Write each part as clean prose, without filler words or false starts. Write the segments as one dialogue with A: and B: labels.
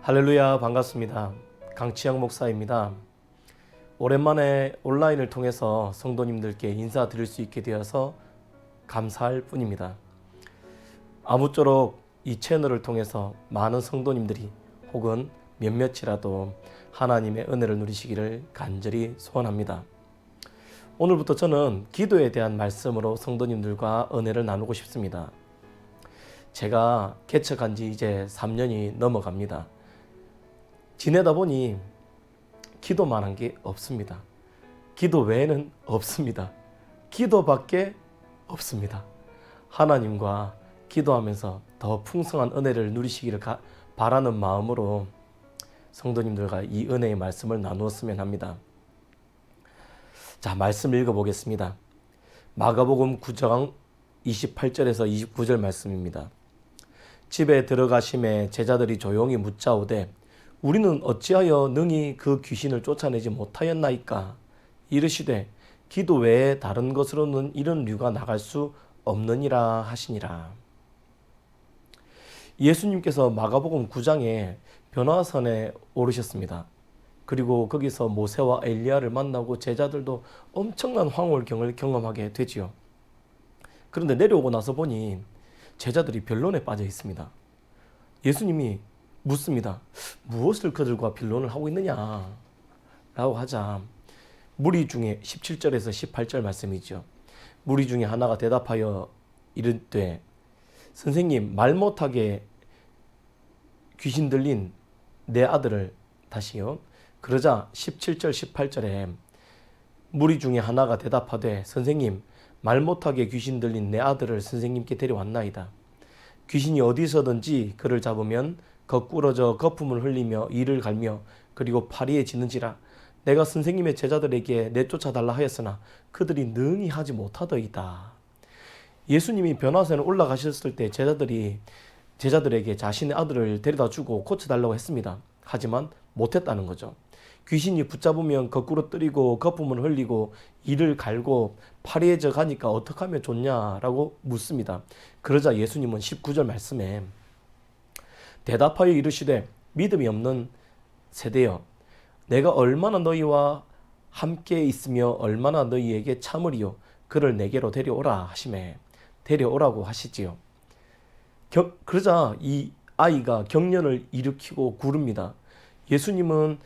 A: 할렐루야, 반갑습니다. 강치영 목사입니다. 오랜만에 온라인을 통해서 성도님들께 인사드릴 수 있게 되어서 감사할 뿐입니다. 아무쪼록 이 채널을 통해서 많은 성도님들이 혹은 몇몇이라도 하나님의 은혜를 누리시기를 간절히 소원합니다. 오늘부터 저는 기도에 대한 말씀으로 성도님들과 은혜를 나누고 싶습니다. 제가 개척한 지 이제 3년이 넘어갑니다. 지내다 보니 기도만한 게 없습니다. 기도 외에는 없습니다. 기도밖에 없습니다. 하나님과 기도하면서 더 풍성한 은혜를 누리시기를 바라는 마음으로 성도님들과 이 은혜의 말씀을 나누었으면 합니다. 자, 말씀 읽어보겠습니다. 마가복음 9장 28절에서 29절 말씀입니다. 집에 들어가심에 제자들이 조용히 묻자오되 우리는 어찌하여 능히 그 귀신을 쫓아내지 못하였나이까? 이르시되 기도 외에 다른 것으로는 이런 류가 나갈 수 없느니라 하시니라. 예수님께서 마가복음 9장에 변화산에 오르셨습니다. 그리고 거기서 모세와 엘리야를 만나고 제자들도 엄청난 황홀경을 경험하게 되지요. 그런데 내려오고 나서 보니 제자들이 변론에 빠져 있습니다. 예수님이 묻습니다. 무엇을 그들과 변론을 하고 있느냐? 라고 하자 무리 중에 17절에서 18절 말씀이죠. 무리 중에 하나가 대답하여 이르되 선생님, 말 못하게 귀신 들린 내 아들을 다시요. 그러자 17절 18절에 무리 중에 하나가 대답하되 선생님, 말 못하게 귀신 들린 내 아들을 선생님께 데려왔나이다. 귀신이 어디서든지 그를 잡으면 거꾸러져 거품을 흘리며 이를 갈며 그리고 파리에 지는지라. 내가 선생님의 제자들에게 내쫓아달라 하였으나 그들이 능히 하지 못하더이다. 예수님이 변화산에 올라가셨을 때 제자들에게 자신의 아들을 데려다 주고 고쳐달라고 했습니다. 하지만 못했다는 거죠. 귀신이 붙잡으면 거꾸로 뜨리고 거품을 흘리고 이를 갈고 파리해져 가니까 어떻게 하면 좋냐라고 묻습니다. 그러자 예수님은 19절 말씀에 대답하여 이르시되 믿음이 없는 세대여, 내가 얼마나 너희와 함께 있으며 얼마나 너희에게 참으리요. 그를 내게로 데려오라 하시매 데려오라고 하시지요. 그러자 이 아이가 경련을 일으키고 구릅니다. 예수님은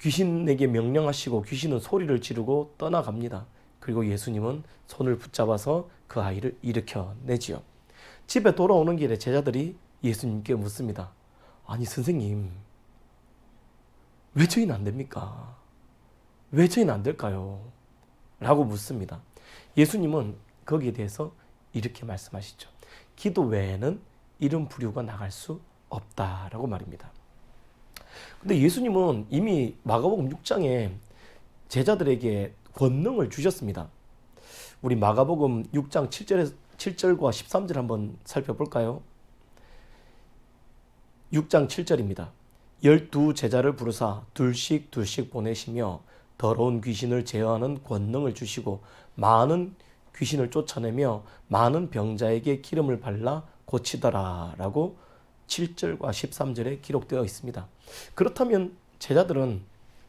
A: 귀신에게 명령하시고 귀신은 소리를 지르고 떠나갑니다. 그리고 예수님은 손을 붙잡아서 그 아이를 일으켜내지요. 집에 돌아오는 길에 제자들이 예수님께 묻습니다. 아니 선생님, 왜 저희는 안 됩니까? 왜 저희는 안 될까요? 라고 묻습니다. 예수님은 거기에 대해서 이렇게 말씀하시죠. 기도 외에는 이런 부류가 나갈 수 없다라고 말입니다. 근데 예수님은 이미 마가복음 6장에 제자들에게 권능을 주셨습니다. 우리 마가복음 6장 7절과 13절 한번 살펴볼까요? 6장 7절입니다. 12 제자를 부르사 둘씩 보내시며 더러운 귀신을 제어하는 권능을 주시고 많은 귀신을 쫓아내며 많은 병자에게 기름을 발라 고치더라 라고 7절과 13절에 기록되어 있습니다. 그렇다면 제자들은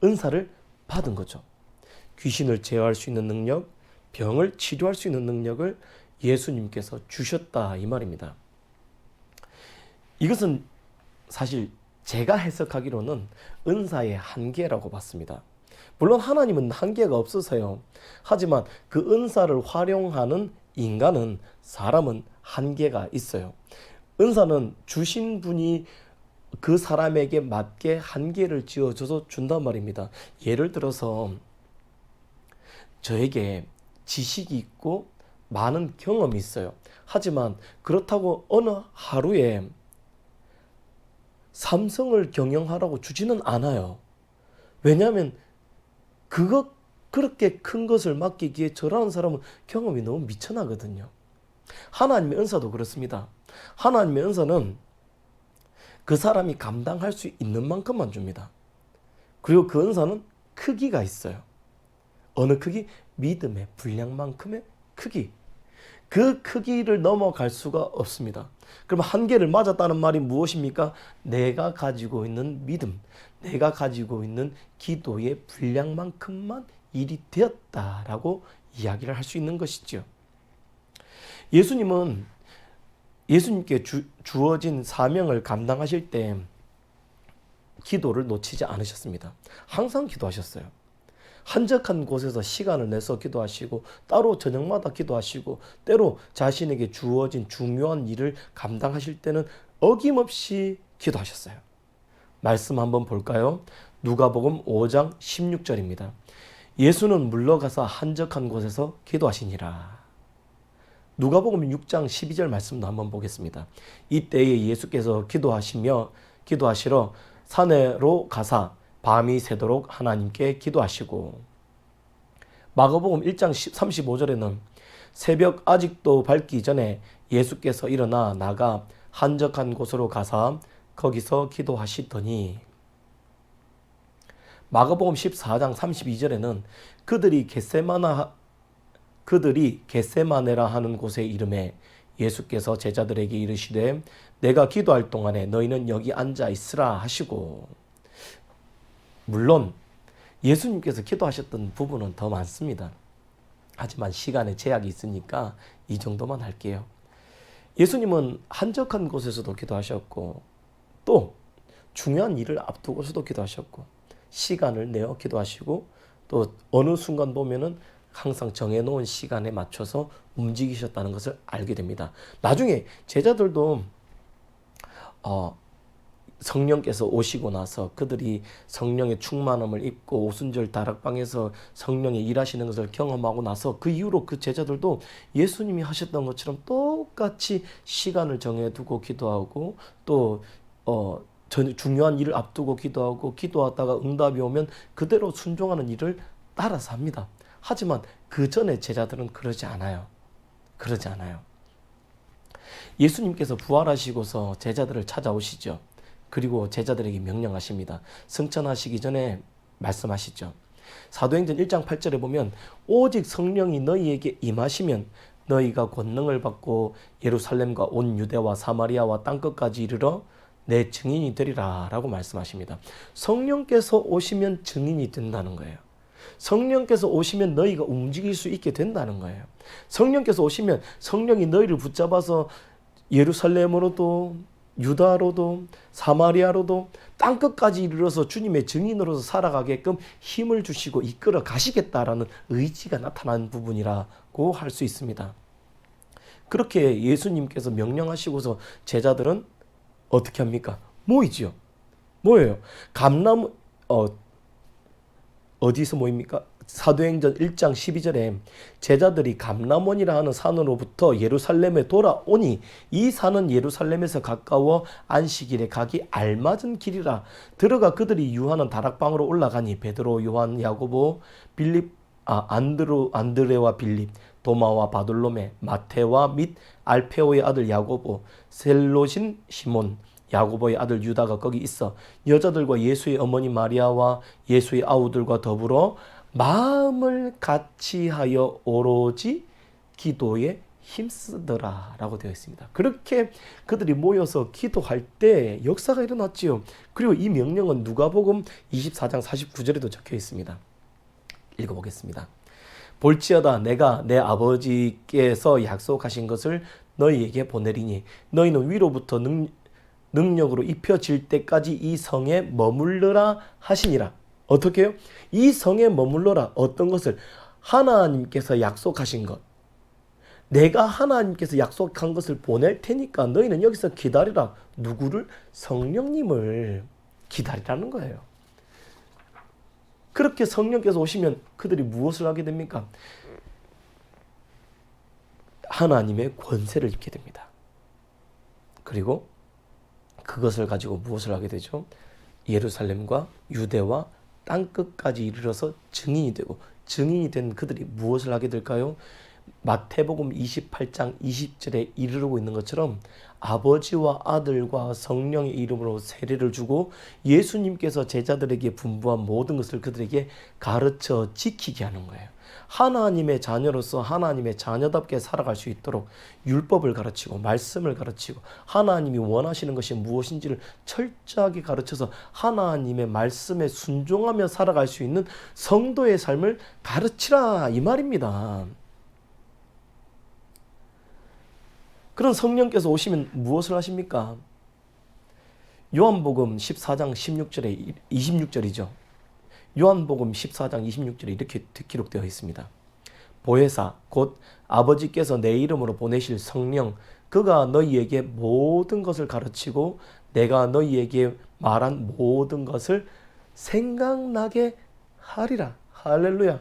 A: 은사를 받은 거죠. 귀신을 제어할 수 있는 능력, 병을 치료할 수 있는 능력을 예수님께서 주셨다 이 말입니다. 이것은 사실 제가 해석하기로는 은사의 한계라고 봤습니다. 물론 하나님은 한계가 없어서요. 하지만 그 은사를 활용하는 인간은, 사람은 한계가 있어요. 은사는 주신 분이 그 사람에게 맞게 한계를 지어줘서 준단 말입니다. 예를 들어서 저에게 지식이 있고 많은 경험이 있어요. 하지만 그렇다고 어느 하루에 삼성을 경영하라고 주지는 않아요. 왜냐하면 그렇게 큰 것을 맡기기에 저라는 사람은 경험이 너무 미천하거든요. 하나님의 은사도 그렇습니다. 하나님의 은사는 그 사람이 감당할 수 있는 만큼만 줍니다. 그리고 그 은사는 크기가 있어요. 어느 크기? 믿음의 분량만큼의 크기. 그 크기를 넘어갈 수가 없습니다. 그럼 한계를 맞았다는 말이 무엇입니까? 내가 가지고 있는 믿음, 내가 가지고 있는 기도의 분량만큼만 일이 되었다라고 이야기를 할 수 있는 것이죠. 예수님께 주어진 사명을 감당하실 때 기도를 놓치지 않으셨습니다. 항상 기도하셨어요. 한적한 곳에서 시간을 내서 기도하시고 따로 저녁마다 기도하시고 때로 자신에게 주어진 중요한 일을 감당하실 때는 어김없이 기도하셨어요. 말씀 한번 볼까요? 누가복음 5장 16절입니다. 예수는 물러가서 한적한 곳에서 기도하시니라. 누가복음 6장 12절 말씀도 한번 보겠습니다. 이때에 예수께서 기도하시러 산으로 가사 밤이 새도록 하나님께 기도하시고, 마가복음 1장 35절에는 새벽 아직도 밝기 전에 예수께서 일어나 나가 한적한 곳으로 가사 거기서 기도하시더니, 마가복음 14장 32절에는 그들이 겟세마네라 하는 곳에 이름에 예수께서 제자들에게 이르시되 내가 기도할 동안에 너희는 여기 앉아 있으라 하시고, 물론 예수님께서 기도하셨던 부분은 더 많습니다. 하지만 시간에 제약이 있으니까 이 정도만 할게요. 예수님은 한적한 곳에서도 기도하셨고 또 중요한 일을 앞두고서도 기도하셨고 시간을 내어 기도하시고 또 어느 순간 보면은 항상 정해놓은 시간에 맞춰서 움직이셨다는 것을 알게 됩니다. 나중에 제자들도 성령께서 오시고 나서 그들이 성령의 충만함을 입고 오순절 다락방에서 성령이 일하시는 것을 경험하고 나서 그 이후로 그 제자들도 예수님이 하셨던 것처럼 똑같이 시간을 정해두고 기도하고 또 중요한 일을 앞두고 기도하고 기도하다가 응답이 오면 그대로 순종하는 일을 따라서 합니다. 하지만 그 전에 제자들은 그러지 않아요. 예수님께서 부활하시고서 제자들을 찾아오시죠. 그리고 제자들에게 명령하십니다. 승천하시기 전에 말씀하시죠. 사도행전 1장 8절에 보면 오직 성령이 너희에게 임하시면 너희가 권능을 받고 예루살렘과 온 유대와 사마리아와 땅끝까지 이르러 내 증인이 되리라 라고 말씀하십니다. 성령께서 오시면 증인이 된다는 거예요. 성령께서 오시면 너희가 움직일 수 있게 된다는 거예요. 성령께서 오시면 성령이 너희를 붙잡아서 예루살렘으로도 유다로도 사마리아로도 땅끝까지 이르러서 주님의 증인으로서 살아가게끔 힘을 주시고 이끌어 가시겠다라는 의지가 나타난 부분이라고 할 수 있습니다. 그렇게 예수님께서 명령하시고서 제자들은 어떻게 합니까? 모이지요. 뭐예요? 어디서 모입니까? 사도행전 1장 12절에 제자들이 감람원이라 하는 산으로부터 예루살렘에 돌아오니 이 산은 예루살렘에서 가까워 안식일에 가기 알맞은 길이라. 들어가 그들이 유하는 다락방으로 올라가니 베드로, 요한, 야고보, 안드레와 빌립, 도마와 바돌로메, 마테와 및 알페오의 아들 야고보, 셀롯인 시몬, 야고보의 아들 유다가 거기 있어 여자들과 예수의 어머니 마리아와 예수의 아우들과 더불어 마음을 같이하여 오로지 기도에 힘쓰더라 라고 되어 있습니다. 그렇게 그들이 모여서 기도할 때 역사가 일어났지요. 그리고 이 명령은 누가복음 24장 49절에도 적혀 있습니다. 읽어보겠습니다. 볼지어다 내가 내 아버지께서 약속하신 것을 너희에게 보내리니 너희는 위로부터 능력으로 입혀질 때까지 이 성에 머물러라 하시니라. 어떻게 해요? 이 성에 머물러라. 어떤 것을? 하나님께서 약속하신 것. 내가 하나님께서 약속한 것을 보낼 테니까 너희는 여기서 기다리라. 누구를? 성령님을 기다리라는 거예요. 그렇게 성령께서 오시면 그들이 무엇을 하게 됩니까? 하나님의 권세를 입게 됩니다. 그리고 그것을 가지고 무엇을 하게 되죠? 예루살렘과 유대와 땅끝까지 이르러서 증인이 되고, 증인이 된 그들이 무엇을 하게 될까요? 마태복음 28장 20절에 이르고 있는 것처럼 아버지와 아들과 성령의 이름으로 세례를 주고 예수님께서 제자들에게 분부한 모든 것을 그들에게 가르쳐 지키게 하는 거예요. 하나님의 자녀로서 하나님의 자녀답게 살아갈 수 있도록 율법을 가르치고 말씀을 가르치고 하나님이 원하시는 것이 무엇인지를 철저하게 가르쳐서 하나님의 말씀에 순종하며 살아갈 수 있는 성도의 삶을 가르치라 이 말입니다. 그런 성령께서 오시면 무엇을 하십니까? 요한복음 14장 16절에 26절이죠. 요한복음 14장 26절에 이렇게 기록되어 있습니다. 보혜사 곧 아버지께서 내 이름으로 보내실 성령 그가 너희에게 모든 것을 가르치고 내가 너희에게 말한 모든 것을 생각나게 하리라. 할렐루야.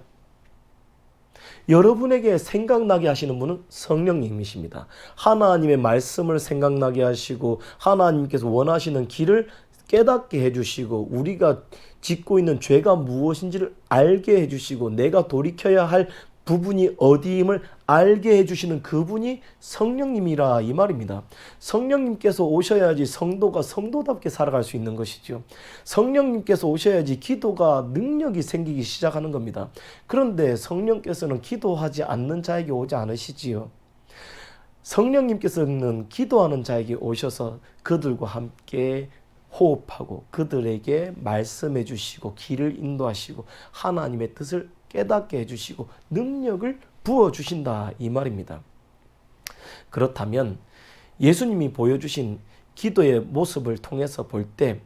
A: 여러분에게 생각나게 하시는 분은 성령님이십니다. 하나님의 말씀을 생각나게 하시고 하나님께서 원하시는 길을 깨닫게 해주시고 우리가 짓고 있는 죄가 무엇인지를 알게 해주시고 내가 돌이켜야 할 부분이 어디임을 알게 해주시는 그분이 성령님이라 이 말입니다. 성령님께서 오셔야지 성도가 성도답게 살아갈 수 있는 것이죠. 성령님께서 오셔야지 기도가 능력이 생기기 시작하는 겁니다. 그런데 성령께서는 기도하지 않는 자에게 오지 않으시지요. 성령님께서는 기도하는 자에게 오셔서 그들과 함께 호흡하고 그들에게 말씀해 주시고 길을 인도하시고 하나님의 뜻을 깨닫게 해주시고 능력을 부어주신다 이 말입니다. 그렇다면 예수님이 보여주신 기도의 모습을 통해서 볼 때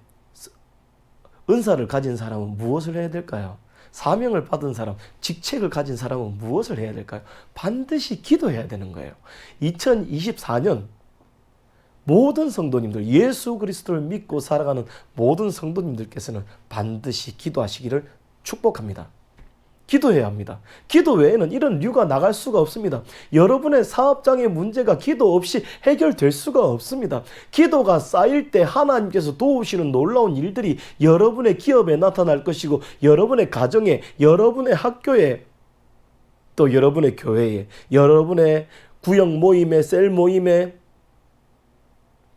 A: 은사를 가진 사람은 무엇을 해야 될까요? 사명을 받은 사람, 직책을 가진 사람은 무엇을 해야 될까요? 반드시 기도해야 되는 거예요. 2024년 모든 성도님들, 예수 그리스도를 믿고 살아가는 모든 성도님들께서는 반드시 기도하시기를 축복합니다. 기도해야 합니다. 기도 외에는 이런 류가 나갈 수가 없습니다. 여러분의 사업장의 문제가 기도 없이 해결될 수가 없습니다. 기도가 쌓일 때 하나님께서 도우시는 놀라운 일들이 여러분의 기업에 나타날 것이고 여러분의 가정에, 여러분의 학교에, 또 여러분의 교회에, 여러분의 구역 모임에, 셀 모임에,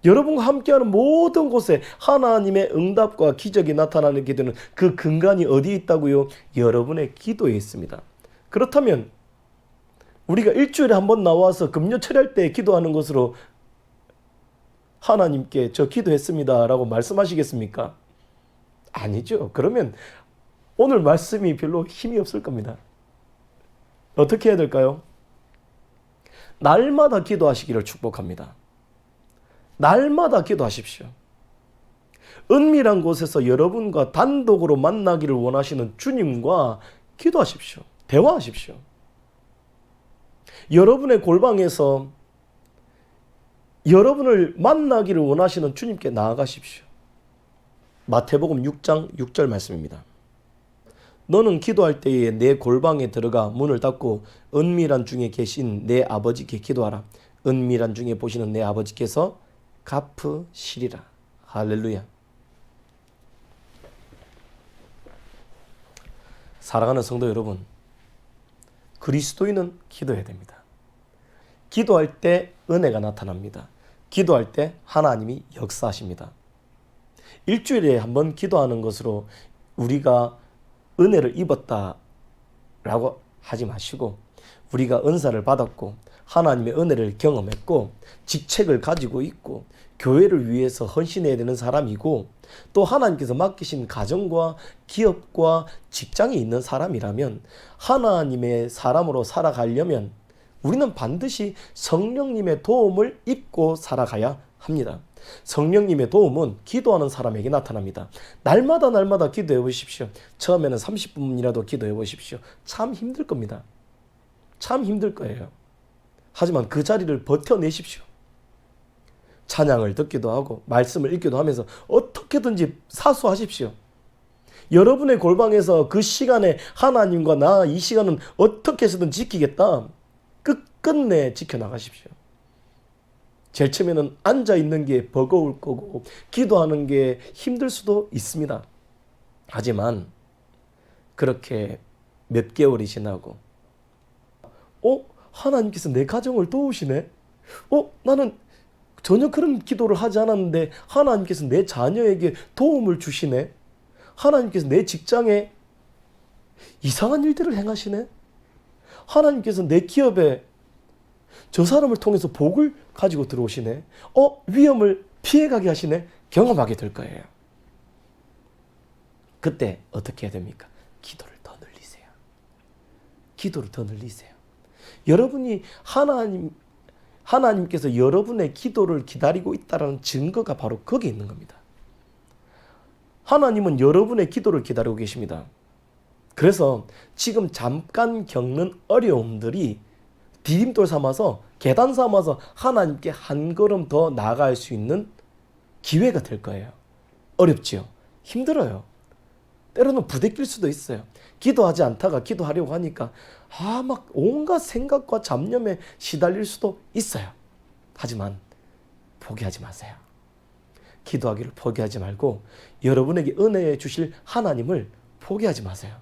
A: 여러분과 함께하는 모든 곳에 하나님의 응답과 기적이 나타나게 되는 그 근간이 어디에 있다고요? 여러분의 기도에 있습니다. 그렇다면 우리가 일주일에 한 번 나와서 금요 철야할 때 기도하는 것으로 하나님께 저 기도했습니다 라고 말씀하시겠습니까? 아니죠. 그러면 오늘 말씀이 별로 힘이 없을 겁니다. 어떻게 해야 될까요? 날마다 기도하시기를 축복합니다. 날마다 기도하십시오. 은밀한 곳에서 여러분과 단독으로 만나기를 원하시는 주님과 기도하십시오. 대화하십시오. 여러분의 골방에서 여러분을 만나기를 원하시는 주님께 나아가십시오. 마태복음 6장 6절 말씀입니다. 너는 기도할 때에 내 골방에 들어가 문을 닫고 은밀한 중에 계신 내 아버지께 기도하라. 은밀한 중에 보시는 내 아버지께서 갚으시리라. 할렐루야. 사랑하는 성도 여러분, 그리스도인은 기도해야 됩니다. 기도할 때 은혜가 나타납니다. 기도할 때 하나님이 역사하십니다. 일주일에 한 번 기도하는 것으로 우리가 은혜를 입었다라고 하지 마시고 우리가 은사를 받았고 하나님의 은혜를 경험했고 직책을 가지고 있고 교회를 위해서 헌신해야 되는 사람이고 또 하나님께서 맡기신 가정과 기업과 직장에 있는 사람이라면 하나님의 사람으로 살아가려면 우리는 반드시 성령님의 도움을 입고 살아가야 합니다. 성령님의 도움은 기도하는 사람에게 나타납니다. 날마다 기도해 보십시오. 처음에는 30분이라도 기도해 보십시오. 참 힘들 겁니다. 참 힘들 거예요. 하지만 그 자리를 버텨내십시오. 찬양을 듣기도 하고 말씀을 읽기도 하면서 어떻게든지 사수하십시오. 여러분의 골방에서 그 시간에 하나님과 나 이 시간은 어떻게 해서든 지키겠다. 끝끝내 지켜나가십시오. 제일 처음에는 앉아있는 게 버거울 거고 기도하는 게 힘들 수도 있습니다. 하지만 그렇게 몇 개월이 지나고 하나님께서 내 가정을 도우시네. 나는 전혀 그런 기도를 하지 않았는데 하나님께서 내 자녀에게 도움을 주시네. 하나님께서 내 직장에 이상한 일들을 행하시네. 하나님께서 내 기업에 저 사람을 통해서 복을 가지고 들어오시네. 위험을 피해가게 하시네. 경험하게 될 거예요. 그때 어떻게 해야 됩니까? 기도를 더 늘리세요. 기도를 더 늘리세요. 여러분이 하나님께서 여러분의 기도를 기다리고 있다는 증거가 바로 거기에 있는 겁니다. 하나님은 여러분의 기도를 기다리고 계십니다. 그래서 지금 잠깐 겪는 어려움들이 디딤돌 삼아서 계단 삼아서 하나님께 한 걸음 더 나아갈 수 있는 기회가 될 거예요. 어렵지요? 힘들어요. 때로는 부대낄 수도 있어요. 기도하지 않다가 기도하려고 하니까 막 온갖 생각과 잡념에 시달릴 수도 있어요. 하지만 포기하지 마세요. 기도하기를 포기하지 말고 여러분에게 은혜 주실 하나님을 포기하지 마세요.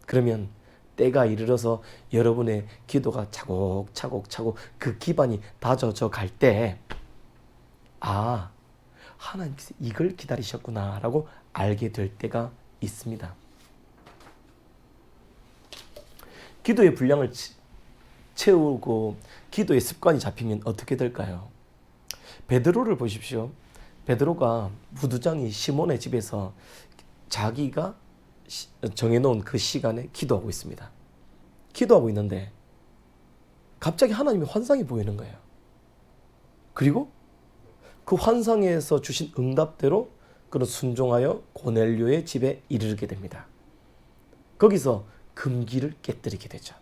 A: 그러면 때가 이르러서 여러분의 기도가 차곡차곡 그 기반이 다져져 갈 때 하나님께서 이걸 기다리셨구나 라고 알게 될 때가 있습니다. 기도의 분량을 채우고 기도의 습관이 잡히면 어떻게 될까요? 베드로를 보십시오. 베드로가 무두장이 시몬의 집에서 자기가 정해놓은 그 시간에 기도하고 있습니다. 기도하고 있는데 갑자기 하나님의 환상이 보이는 거예요. 그리고 그 환상에서 주신 응답대로 그는 순종하여 고넬료의 집에 이르게 됩니다. 거기서 금기를 깨뜨리게 되죠.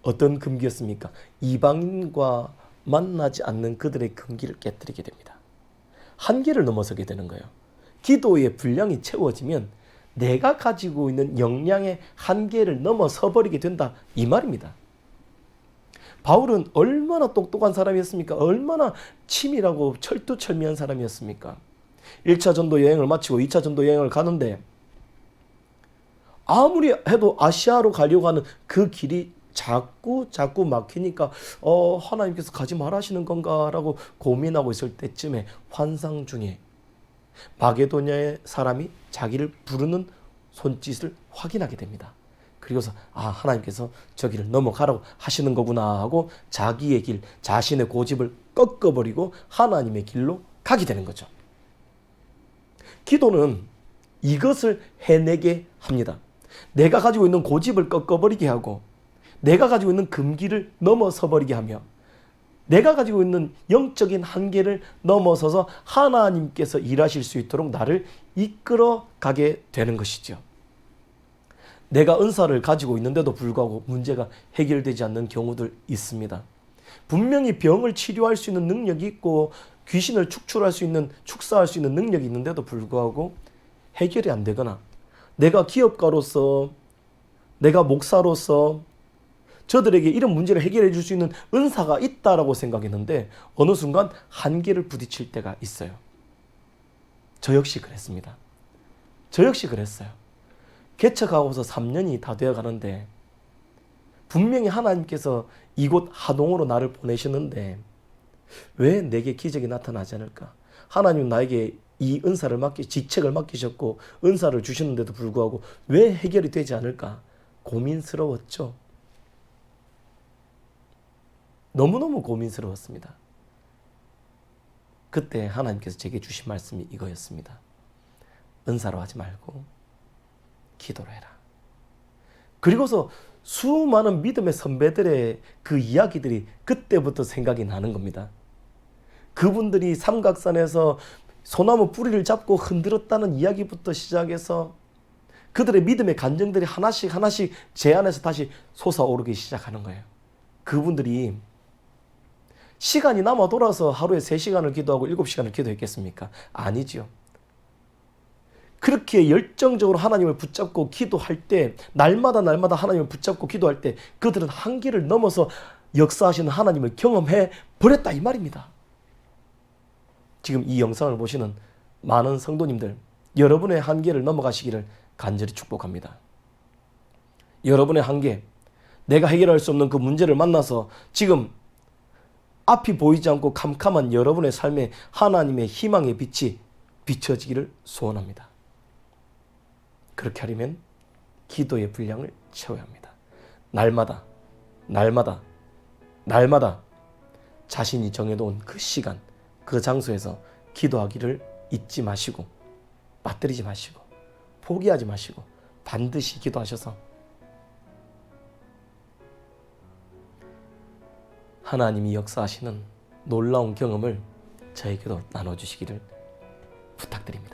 A: 어떤 금기였습니까? 이방인과 만나지 않는 그들의 금기를 깨뜨리게 됩니다. 한계를 넘어서게 되는 거예요. 기도의 분량이 채워지면 내가 가지고 있는 역량의 한계를 넘어서 버리게 된다, 이 말입니다. 바울은 얼마나 똑똑한 사람이었습니까? 얼마나 치밀하고 철두철미한 사람이었습니까? 1차 전도 여행을 마치고 2차 전도 여행을 가는데 아무리 해도 아시아로 가려고 하는 그 길이 자꾸 막히니까 하나님께서 가지 말하시는 건가라고 고민하고 있을 때쯤에 환상 중에 마게도냐의 사람이 자기를 부르는 손짓을 확인하게 됩니다. 그리고서 하나님께서 저 길을 넘어가라고 하시는 거구나 하고 자기의 길, 자신의 고집을 꺾어버리고 하나님의 길로 가게 되는 거죠. 기도는 이것을 해내게 합니다. 내가 가지고 있는 고집을 꺾어버리게 하고 내가 가지고 있는 금기를 넘어서 버리게 하며 내가 가지고 있는 영적인 한계를 넘어서서 하나님께서 일하실 수 있도록 나를 이끌어 가게 되는 것이죠. 내가 은사를 가지고 있는데도 불구하고 문제가 해결되지 않는 경우들 있습니다. 분명히 병을 치료할 수 있는 능력이 있고 귀신을 축출할 수 있는, 축사할 수 있는 능력이 있는데도 불구하고 해결이 안 되거나 내가 기업가로서, 내가 목사로서 저들에게 이런 문제를 해결해 줄 수 있는 은사가 있다라고 생각했는데 어느 순간 한계를 부딪힐 때가 있어요. 저 역시 그랬습니다. 저 역시 그랬어요. 개척하고서 3년이 다 되어 가는데 분명히 하나님께서 이곳 하동으로 나를 보내시는데 왜 내게 기적이 나타나지 않을까? 하나님 나에게 이 은사를 직책을 맡기셨고 은사를 주셨는데도 불구하고 왜 해결이 되지 않을까? 고민스러웠죠. 너무너무 고민스러웠습니다. 그때 하나님께서 제게 주신 말씀이 이거였습니다. 은사로 하지 말고 기도로 해라. 그리고서 수많은 믿음의 선배들의 그 이야기들이 그때부터 생각이 나는 겁니다. 그분들이 삼각산에서 소나무 뿌리를 잡고 흔들었다는 이야기부터 시작해서 그들의 믿음의 간증들이 하나씩 제 안에서 다시 솟아오르기 시작하는 거예요. 그분들이 시간이 남아 돌아서 하루에 3시간을 기도하고 7시간을 기도했겠습니까? 아니지요. 그렇게 열정적으로 하나님을 붙잡고 기도할 때 날마다 하나님을 붙잡고 기도할 때 그들은 한계를 넘어서 역사하시는 하나님을 경험해 버렸다 이 말입니다. 지금 이 영상을 보시는 많은 성도님들, 여러분의 한계를 넘어가시기를 간절히 축복합니다. 여러분의 한계, 내가 해결할 수 없는 그 문제를 만나서 지금 앞이 보이지 않고 캄캄한 여러분의 삶에 하나님의 희망의 빛이 비춰지기를 소원합니다. 그렇게 하려면 기도의 분량을 채워야 합니다. 날마다 자신이 정해놓은 그 시간, 그 장소에서 기도하기를 잊지 마시고, 빠뜨리지 마시고, 포기하지 마시고 반드시 기도하셔서 하나님이 역사하시는 놀라운 경험을 저에게도 나눠주시기를 부탁드립니다.